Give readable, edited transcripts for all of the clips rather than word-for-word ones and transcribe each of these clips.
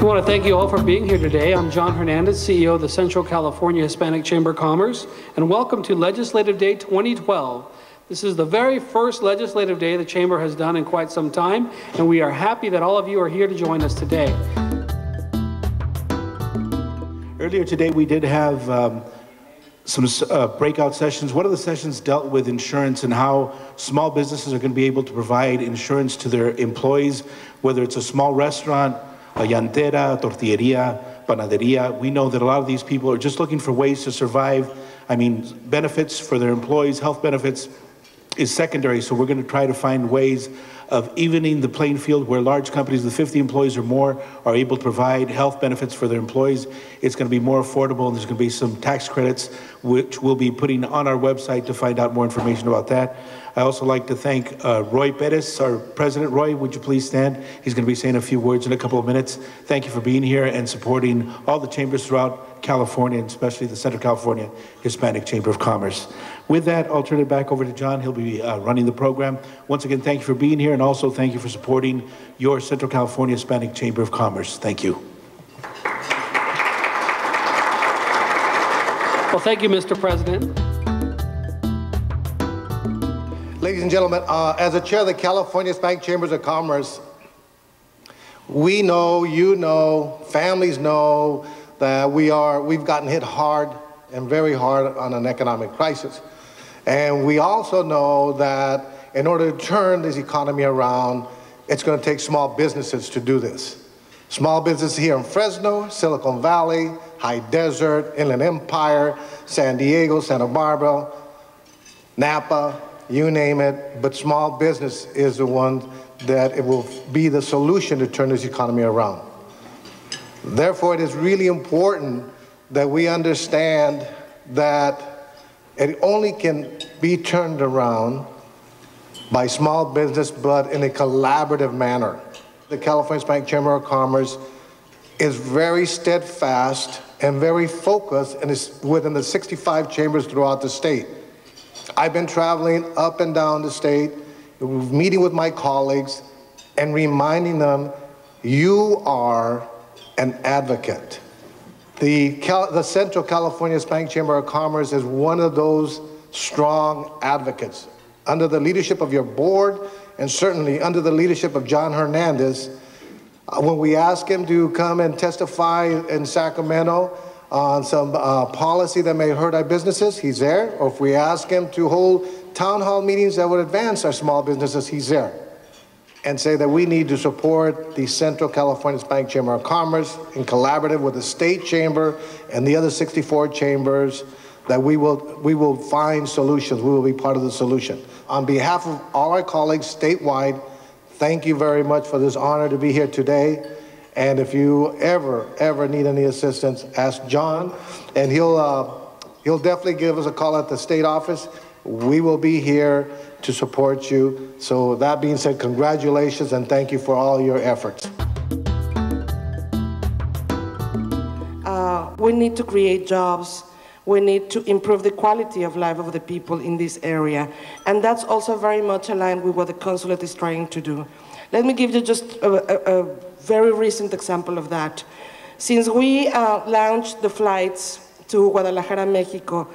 I want to thank you all for being here today. I'm John Hernandez, CEO of the Central California Hispanic Chamber of Commerce, and welcome to Legislative Day 2012. This is the very first Legislative Day the Chamber has done in quite some time, and we are happy that all of you are here to join us today. Earlier today, we did have some breakout sessions. One of the sessions dealt with insurance and how small businesses are going to be able to provide insurance to their employees, whether it's a small restaurant, a llantera, tortilleria, panaderia. We know that a lot of these people are just looking for ways to survive. I mean, benefits for their employees, health benefits is secondary, so we're going to try to find ways of evening the playing field where large companies with 50 employees or more are able to provide health benefits for their employees. It's going to be more affordable, and there's going to be some tax credits, which we'll be putting on our website to find out more information about that. I also like to thank Roy Perez, our president. Roy, would you please stand? He's going to be saying a few words in a couple of minutes. Thank you for being here and supporting all the chambers throughout California, and especially the Central California Hispanic Chamber of Commerce. With that, I'll turn it back over to John. He'll be running the program. Once again, thank you for being here, and also thank you for supporting your Central California Hispanic Chamber of Commerce. Thank you. Well, thank you, Mr. President. Ladies and gentlemen, as the chair of the California Hispanic Chambers of Commerce, we know, you know, families know that we've gotten hit hard and very hard on an economic crisis. And we also know that in order to turn this economy around, it's going to take small businesses to do this. Small businesses here in Fresno, Silicon Valley, High Desert, Inland Empire, San Diego, Santa Barbara, Napa, you name it, but small business is the one that it will be the solution to turn this economy around. Therefore, it is really important that we understand that it only can be turned around by small business, but in a collaborative manner. The California Hispanic Chamber of Commerce is very steadfast and very focused and is within the 65 chambers throughout the state. I've been traveling up and down the state, meeting with my colleagues and reminding them, you are an advocate. The Central California Hispanic Chamber of Commerce is one of those strong advocates. Under the leadership of your board, and certainly under the leadership of John Hernandez, when we ask him to come and testify in Sacramento on some policy that may hurt our businesses, he's there. Or if we ask him to hold town hall meetings that would advance our small businesses, he's there. And say that we need to support the Central California Hispanic Chamber of Commerce in collaborative with the state chamber and the other 64 chambers, that we will find solutions. We will be part of the solution. On behalf of all our colleagues statewide, thank you very much for this honor to be here today. And if you ever need any assistance, ask John, and he'll definitely give us a call at the state office. We will be here to support you. So that being said, congratulations and thank you for all your efforts. We need to create jobs. We need to improve the quality of life of the people in this area. And that's also very much aligned with what the consulate is trying to do. Let me give you just a very recent example of that. Since we launched the flights to Guadalajara, Mexico,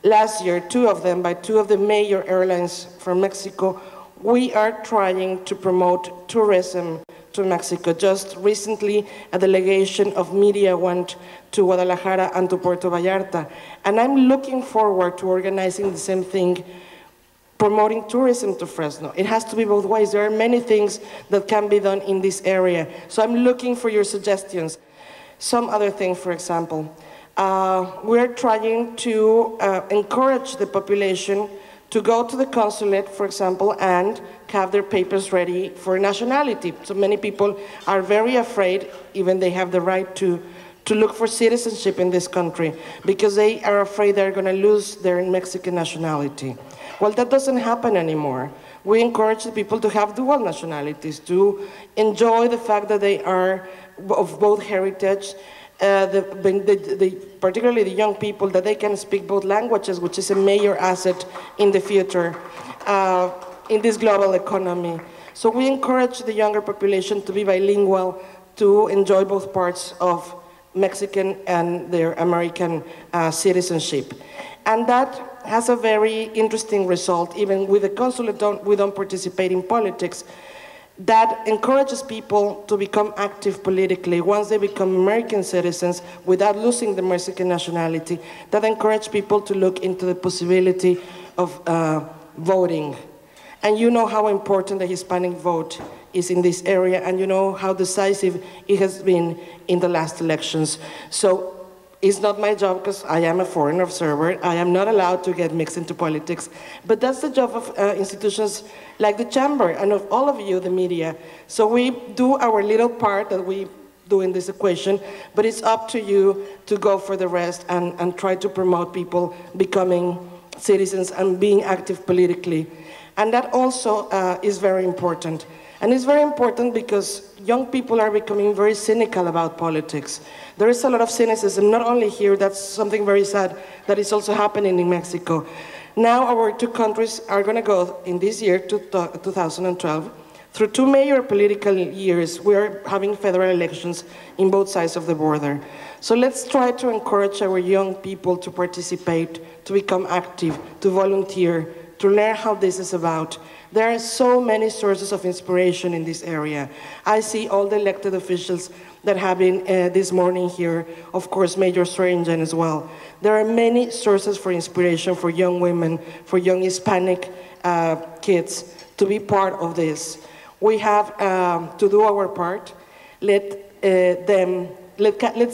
last year, two of them by two of the major airlines from Mexico, we are trying to promote tourism to Mexico. Just recently, a delegation of media went to Guadalajara and to Puerto Vallarta. And I'm looking forward to organizing the same thing, promoting tourism to Fresno. It has to be both ways. There are many things that can be done in this area. So I'm looking for your suggestions. Some other thing, for example, we're trying to encourage the population to go to the consulate, for example, and have their papers ready for nationality. So many people are very afraid, even they have the right to look for citizenship in this country, because they are afraid they're going to lose their Mexican nationality. Well, that doesn't happen anymore. We encourage the people to have dual nationalities, to enjoy the fact that they are of both heritage, particularly the young people, that they can speak both languages, which is a major asset in the future, in this global economy. So we encourage the younger population to be bilingual, to enjoy both parts of Mexican and their American citizenship. And that has a very interesting result. Even with the consulate, we don't participate in politics. That encourages people to become active politically once they become American citizens without losing their Mexican nationality. That encourages people to look into the possibility of voting. And you know how important the Hispanic vote is in this area, and you know how decisive it has been in the last elections. So it's not my job, because I am a foreign observer. I am not allowed to get mixed into politics. But that's the job of institutions like the Chamber and of all of you, the media. So we do our little part that we do in this equation, but it's up to you to go for the rest and try to promote people becoming citizens and being active politically. And that also is very important. And it's very important because young people are becoming very cynical about politics. There is a lot of cynicism, not only here, that's something very sad, that is also happening in Mexico. Now our two countries are going to go, in this year, 2012, through two major political years. We are having federal elections in both sides of the border. So let's try to encourage our young people to participate, to become active, to volunteer, to learn how this is about. There are so many sources of inspiration in this area. I see all the elected officials that have been this morning here, of course, Major Swearingen as well. There are many sources for inspiration for young women, for young Hispanic kids to be part of this. We have to do our part. Let's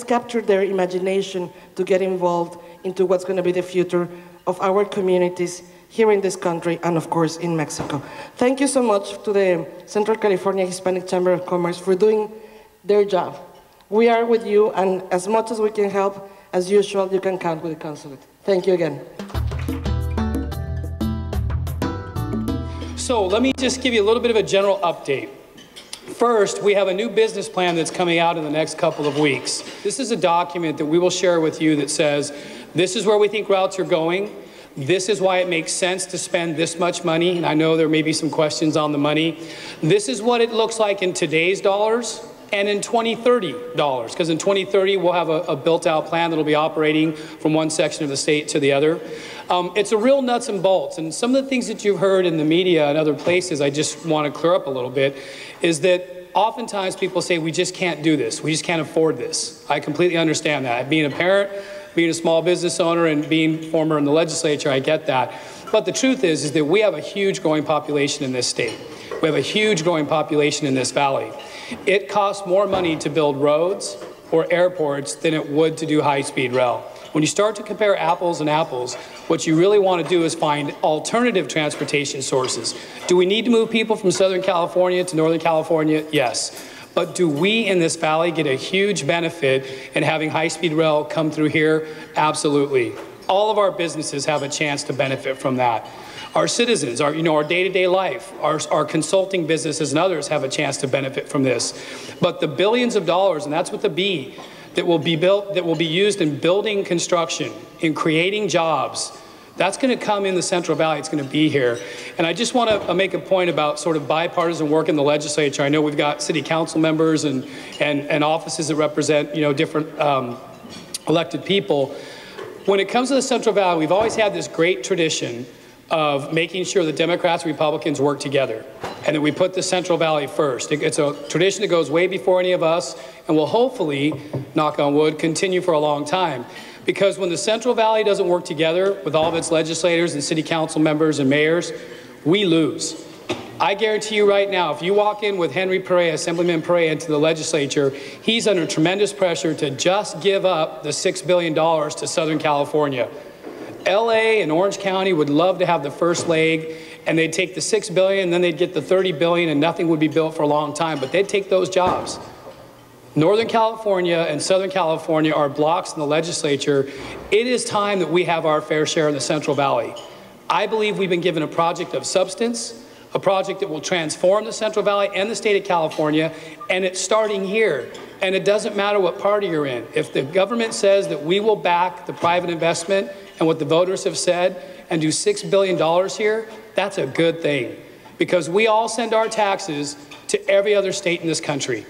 capture their imagination to get involved into what's going to be the future of our communities here in this country and, of course, in Mexico. Thank you so much to the Central California Hispanic Chamber of Commerce for doing their job. We are with you, and as much as we can help, as usual, you can count with the consulate. Thank you again. So let me just give you a little bit of a general update. First, we have a new business plan that's coming out in the next couple of weeks. This is a document that we will share with you that says, this is where we think routes are going. This is why it makes sense to spend this much money, and I know there may be some questions on the money. This is what it looks like in today's dollars and in 2030 dollars, because in 2030 we'll have a built-out plan that'll be operating from one section of the state to the other. It's a real nuts and bolts, and some of the things that you've heard in the media and other places I just want to clear up a little bit, is that oftentimes people say we just can't do this, we just can't afford this. I completely understand that. Being a parent, being a small business owner, and being former in the legislature, I get that. But the truth is that we have a huge growing population in this state. We have a huge growing population in this valley. It costs more money to build roads or airports than it would to do high-speed rail. When you start to compare apples and apples, what you really want to do is find alternative transportation sources. Do we need to move people from Southern California to Northern California? Yes. But do we in this valley get a huge benefit in having high-speed rail come through here? Absolutely. All of our businesses have a chance to benefit from that. Our citizens, our day-to-day life, our consulting businesses and others have a chance to benefit from this. But the billions of dollars, and that's with the B, that will be built, that will be used in building construction, in creating jobs, that's going to come in the Central Valley. It's going to be here. And I just want to make a point about sort of bipartisan work in the legislature. I know we've got city council members and offices that represent, different elected people. When it comes to the Central Valley, we've always had this great tradition of making sure that Democrats and Republicans work together and that we put the Central Valley first. It's a tradition that goes way before any of us and will hopefully, knock on wood, continue for a long time. Because when the Central Valley doesn't work together with all of its legislators and city council members and mayors, we lose. I guarantee you right now, if you walk in with Henry Perea, Assemblyman Perea, into the legislature, he's under tremendous pressure to just give up the $6 billion to Southern California. LA and Orange County would love to have the first leg, and they'd take the $6 billion, and then they'd get the $30 billion, and nothing would be built for a long time, but they'd take those jobs. Northern California and Southern California are blocks in the legislature. It is time that we have our fair share in the Central Valley. I believe we've been given a project of substance, a project that will transform the Central Valley and the state of California, and it's starting here. And it doesn't matter what party you're in. If the government says that we will back the private investment and what the voters have said and do $6 billion here, that's a good thing. Because we all send our taxes to every other state in this country.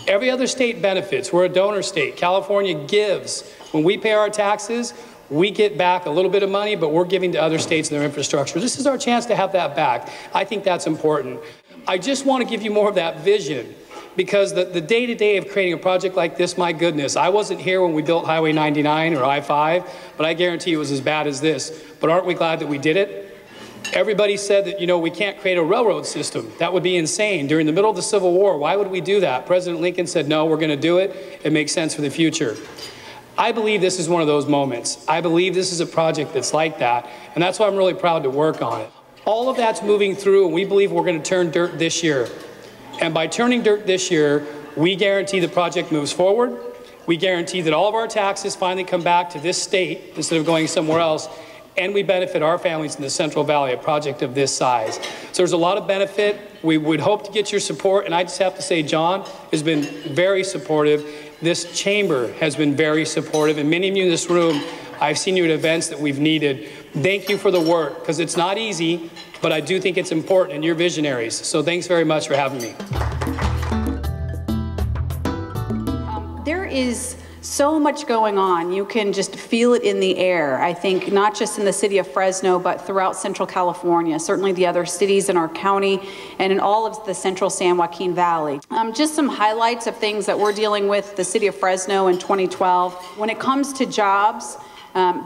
Every other state benefits. We're a donor state. California gives. When we pay our taxes, we get back a little bit of money, but we're giving to other states and their infrastructure. This is our chance to have that back. I think that's important. I just want to give you more of that vision, because the day-to-day of creating a project like this, my goodness, I wasn't here when we built Highway 99 or I-5, but I guarantee it was as bad as this. But aren't we glad that we did it? Everybody said that, you know, we can't create a railroad system. That would be insane. During the middle of the Civil War, why would we do that? President Lincoln said, no, we're going to do it. It makes sense for the future. I believe this is one of those moments. I believe this is a project that's like that, and that's why I'm really proud to work on it. All of that's moving through, and we believe we're going to turn dirt this year. And by turning dirt this year, we guarantee the project moves forward. We guarantee that all of our taxes finally come back to this state instead of going somewhere else, and we benefit our families in the Central Valley, a project of this size. So there's a lot of benefit. We would hope to get your support, and I just have to say John has been very supportive. This chamber has been very supportive, and many of you in this room, I've seen you at events that we've needed. Thank you for the work, because it's not easy, but I do think it's important, and you're visionaries. So thanks very much for having me. There is so much going on. You can just feel it in the air. I think not just in the city of Fresno, but throughout Central California, certainly the other cities in our county and in all of the Central San Joaquin Valley. Just some highlights of things that we're dealing with the city of Fresno in 2012. When it comes to jobs,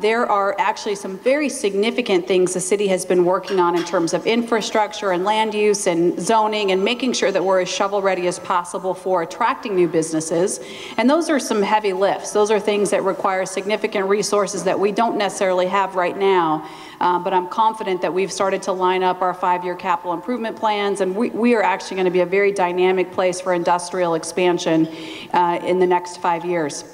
there are actually some very significant things the city has been working on in terms of infrastructure and land use and zoning, and making sure that we're as shovel ready as possible for attracting new businesses. And those are some heavy lifts. Those are things that require significant resources that we don't necessarily have right now. But I'm confident that we've started to line up our 5-year capital improvement plans, and we are actually going to be a very dynamic place for industrial expansion in the next 5 years.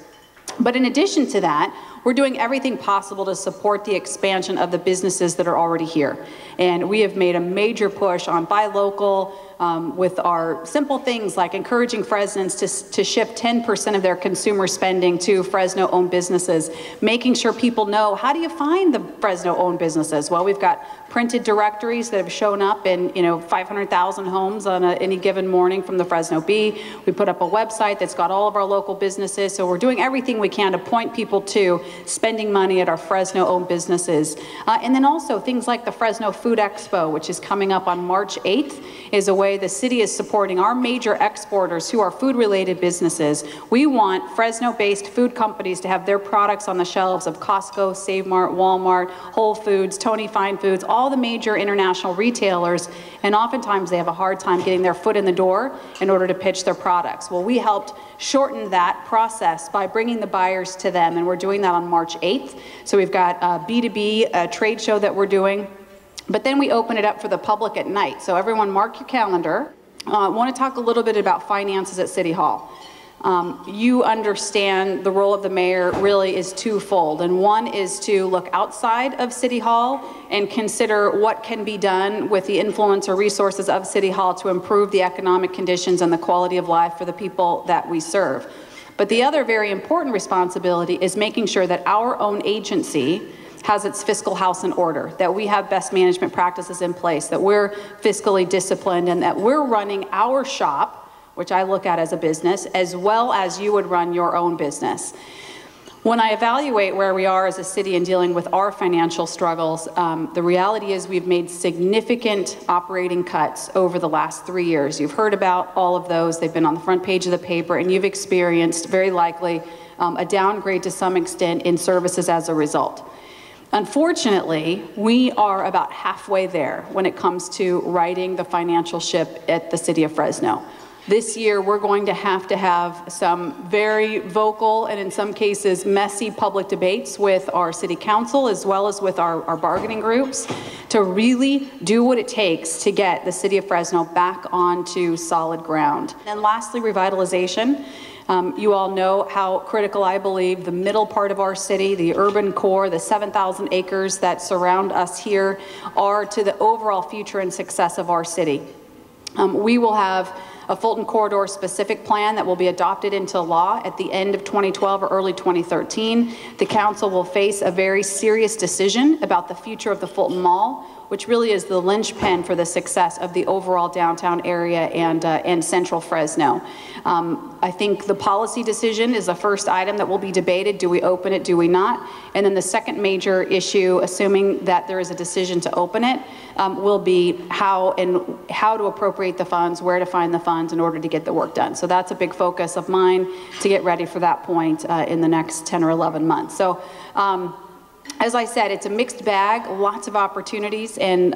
But in addition to that, we're doing everything possible to support the expansion of the businesses that are already here. And we have made a major push on buy local, with our simple things like encouraging Fresnans to shift 10% of their consumer spending to Fresno-owned businesses, making sure people know, how do you find the Fresno-owned businesses? Well, we've got printed directories that have shown up in 500,000 homes on any given morning from the Fresno Bee. We put up a website that's got all of our local businesses, so we're doing everything we can to point people to spending money at our Fresno-owned businesses. And then also things like the Fresno Food Expo, which is coming up on March 8th, is a way the city is supporting our major exporters who are food-related businesses. We want Fresno-based food companies to have their products on the shelves of Costco, Save Mart, Walmart, Whole Foods, Tony Fine Foods, all the major international retailers, and oftentimes they have a hard time getting their foot in the door in order to pitch their products. Well, we helped shorten that process by bringing the buyers to them, and we're doing that on March 8th. So we've got a B2B trade show that we're doing. But then we open it up for the public at night. So everyone mark your calendar. I want to talk a little bit about finances at City Hall. You understand the role of the mayor really is twofold. And one is to look outside of City Hall and consider what can be done with the influence or resources of City Hall to improve the economic conditions and the quality of life for the people that we serve. But the other very important responsibility is making sure that our own agency has its fiscal house in order, that we have best management practices in place, that we're fiscally disciplined, and that we're running our shop, which I look at as a business, as well as you would run your own business. When I evaluate where we are as a city in dealing with our financial struggles, the reality is we've made significant operating cuts over the last 3 years. You've heard about all of those. They've been on the front page of the paper, and you've experienced, very likely, a downgrade to some extent in services as a result. Unfortunately, we are about halfway there when it comes to righting the financial ship at the city of Fresno. This year, we're going to have some very vocal and in some cases messy public debates with our city council as well as with our bargaining groups to really do what it takes to get the city of Fresno back onto solid ground. And lastly, revitalization. You all know how critical I believe the middle part of our city, the urban core, the 7,000 acres that surround us here are to the overall future and success of our city. We will have a Fulton Corridor specific plan that will be adopted into law at the end of 2012 or early 2013. The council will face a very serious decision about the future of the Fulton Mall. which really is the linchpin for the success of the overall downtown area and central Fresno. I think the policy decision is the first item that will be debated. Do we open it? Do we not? And then the second major issue, assuming that there is a decision to open it, will be how to appropriate the funds, where to find the funds in order to get the work done. So that's a big focus of mine to get ready for that point in the next 10 or 11 months. So as I said, it's a mixed bag, lots of opportunities and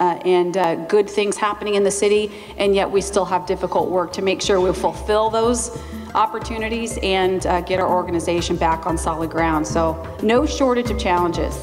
good things happening in the city, and yet we still have difficult work to make sure we fulfill those opportunities and get our organization back on solid ground. So no shortage of challenges.